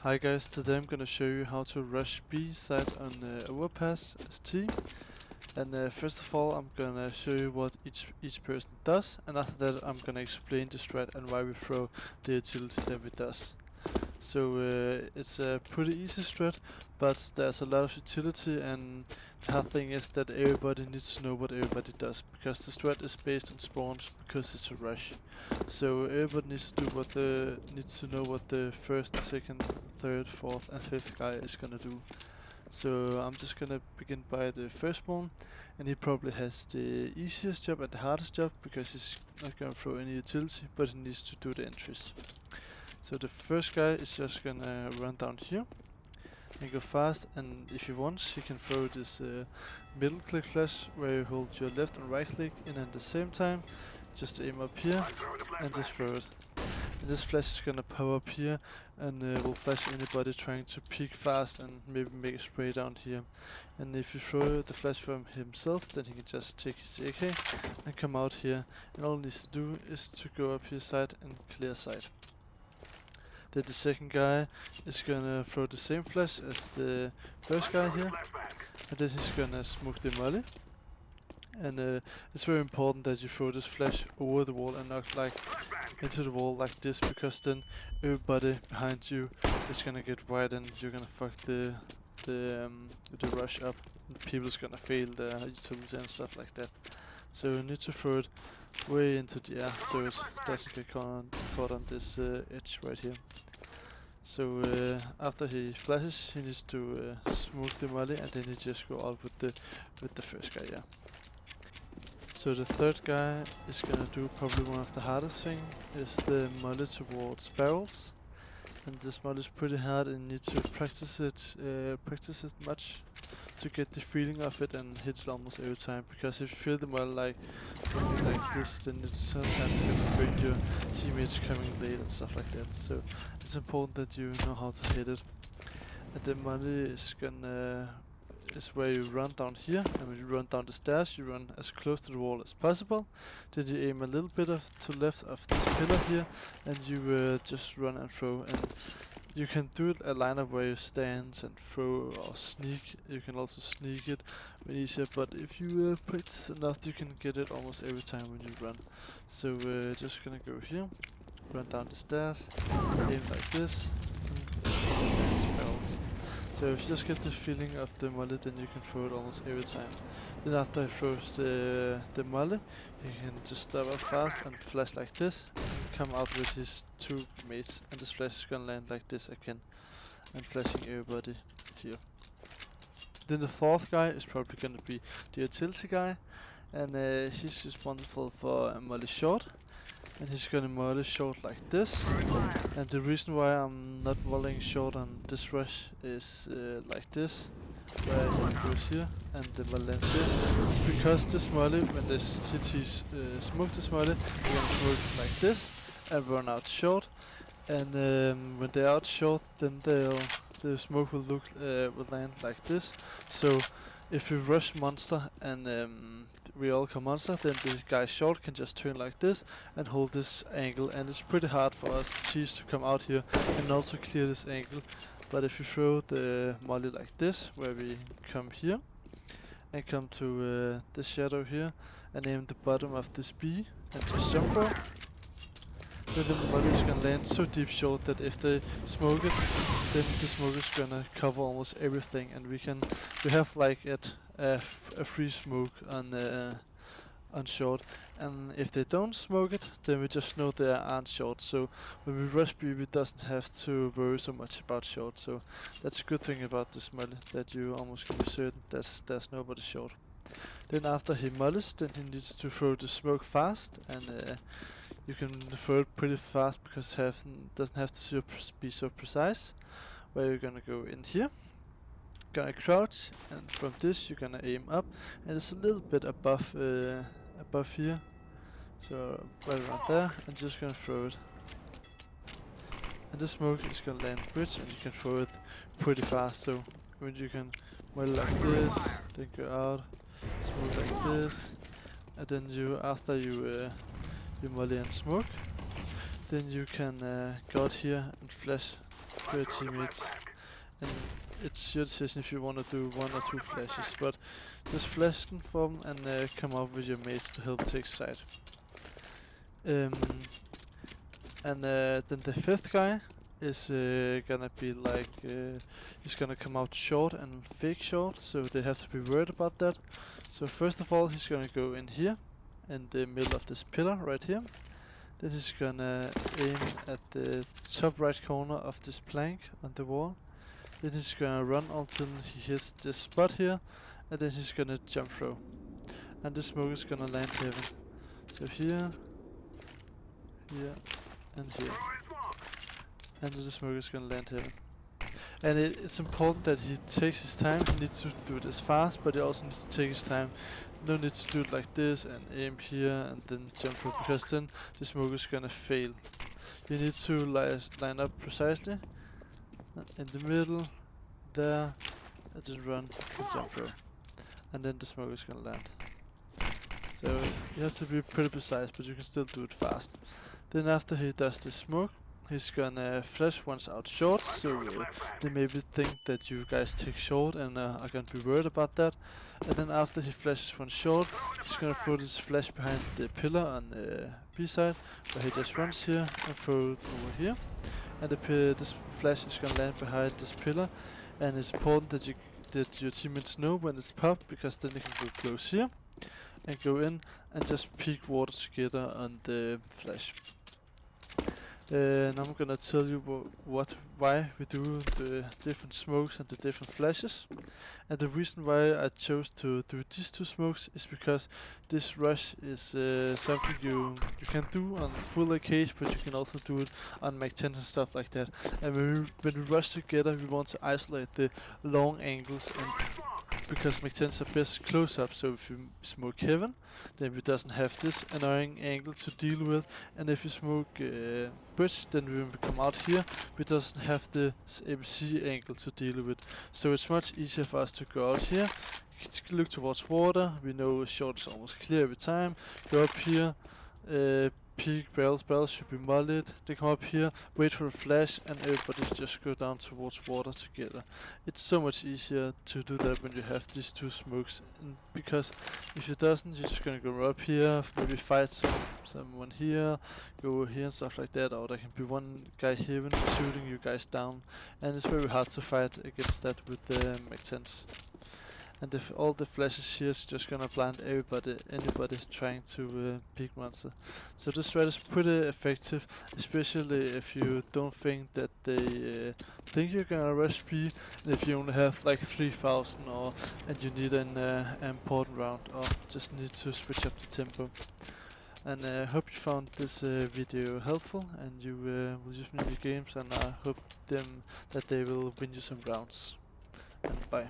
Hi guys, today I'm gonna show you how to rush B side on Overpass as T. And first of all I'm gonna show you what each person does, and after that I'm gonna explain the strat and why we throw the utility that we does. So it's a pretty easy strat, but there's a lot of utility, and the hard thing is that everybody needs to know what everybody does, because the strat is based on spawns, because it's a rush. So everybody needs to know what the first, second, third, fourth and fifth guy is gonna do. So I'm just gonna begin by the first one, and he probably has the easiest job and the hardest job, because he's not gonna throw any utility, but he needs to do the entries. So the first guy is just gonna run down here and go fast, and if he wants he can throw this middle click flash where you hold your left and right click in at the same time. Just aim up here and just throw it. And this flash is gonna pop up here and will flash anybody trying to peek fast and maybe make a spray down here. And if you throw the flash from himself, then he can just take his AK and come out here, and all he needs to do is to go up here side and clear side. Then the second guy is gonna throw the same flash as the first guy here, and then he's gonna smoke the molly. And it's very important that you throw this flash over the wall and not like into the wall like this, because then everybody behind you is gonna get white and you're gonna fuck the rush up, and people's gonna fail the utility and stuff like that. So you need to throw it way into the air so it doesn't get caught on this edge right here. So after he flashes, he needs to smoke the molly, and then he just go out with the first guy. Yeah. So the third guy is gonna do probably one of the hardest thing, is the molly towards barrels. And this molly is pretty hard, and you need to practice it much to get the feeling of it and hit it almost every time. Because if you feel the molly like something like this, then it's sometimes you can bring your teammates coming late and stuff like that. So it's important that you know how to hit it. And the molly is where you run down here, and when you run down the stairs you run as close to the wall as possible. Then you aim a little bit to left of this pillar here, and you just run and throw. And you can do it a lineup where you stand and throw or sneak. You can also sneak it easier, but if you practice enough you can get it almost every time when you run. So just gonna go here, run down the stairs, aim like this, and spells. So if you just get the feeling of the molly, then you can throw it almost every time. Then after he throws the molly, he can just stop up fast and flash like this, and come out with his two mates, and this flash is gonna land like this again, and flashing everybody here. Then the fourth guy is probably gonna be the utility guy, and he's responsible for a molly short. And he's gonna molly short like this. And the reason why I'm not volleying short on this rush is like this, where he goes here and the molly lands here. It's because this molly, when the CTs smoke this molly, they're gonna smoke like this and run out short. And when they're out short, then the smoke will land like this. So if you rush monster and we all come monster, then the guy short can just turn like this and hold this angle, and it's pretty hard for us T's to come out here and also clear this angle. But if you throw the molly like this, where we come here and come to the shadow here and aim the bottom of this B and just jump for it, then the molly is gonna land so deep short that if they smoke it, then the smoke is gonna cover almost everything, and we have like a free smoke on short. And if they don't smoke it, then we just know they aren't short. So when we rush B, we doesn't have to worry so much about short. So that's a good thing about this molly, that you almost can be certain that there's nobody short. Then after he mollies, then he needs to throw the smoke fast, and you can throw it pretty fast because it doesn't have to be so precise. Where you're gonna go in here, gonna crouch, and from this you're gonna aim up, and it's a little bit above here, so right around there, and just gonna throw it. And the smoke is gonna land bridge, and you can throw it pretty fast. So when you can molly like this, then go out, smoke like this, and then after you molly and smoke, then you can go out here and flash for your teammates. And it's your decision if you want to do 1 or 2 flashes, but just flash them for them and come up with your mates to help take side. And then the 5th guy is gonna be like, he's gonna come out short and fake short, so they have to be worried about that. So first of all, he's gonna go in here, in the middle of this pillar right here. Then he's gonna aim at the top right corner of this plank on the wall. Then he's gonna run until he hits this spot here, and then he's gonna jump throw. And the smoke is gonna land heaven. So here, here, and here. And the smoke is gonna land heaven. And it's important that he takes his time. He needs to do this fast, but he also needs to take his time. No need to do it like this and aim here and then jump through, because then the smoke is gonna fail. You need to line up precisely in the middle, there, and just run and jump through. And then the smoke is gonna land. So you have to be pretty precise, but you can still do it fast. Then after he does the smoke, he's gonna flash once out short, so they maybe think that you guys take short and are gonna be worried about that. And then after he flashes one short, he's gonna throw this flash behind the pillar on the B side, where he just runs here and throw it over here. And this flash is gonna land behind this pillar, and it's important that your teammates know when it's popped, because then they can go close here and go in and just peek water together on the flash. Now I'm gonna tell you why we do the different smokes and the different flashes. And the reason why I chose to do these 2 smokes is because this rush is something you can do on full AK, but you can also do it on Mac 10s and stuff like that. And when we rush together, we want to isolate the long angles, and because Mac 10s are best close up, so if you smoke heaven, then we doesn't have this annoying angle to deal with, and if you smoke bridge, then when we come out here, we doesn't have the ABC angle to deal with. So it's much easier for us to go out here, look towards water, we know short is almost clear every time, go up here, peek barrels should be mullet, they come up here, wait for a flash, and everybody just go down towards water together. It's so much easier to do that when you have these 2 smokes, and because if you doesn't, you're just gonna go up here, maybe fight someone here, go here and stuff like that, or there can be one guy heaven shooting you guys down, and it's very hard to fight against that with the Mac 10s. And all the flashes here is just gonna blind anybody trying to peek monster. So this strat is pretty effective, especially if you don't think that they think you're gonna rush B, and if you only have like 3,000 and you need an important round, or just need to switch up the tempo. And I hope you found this video helpful, and you will use me in your games, and I hope that they will win you some rounds. And bye.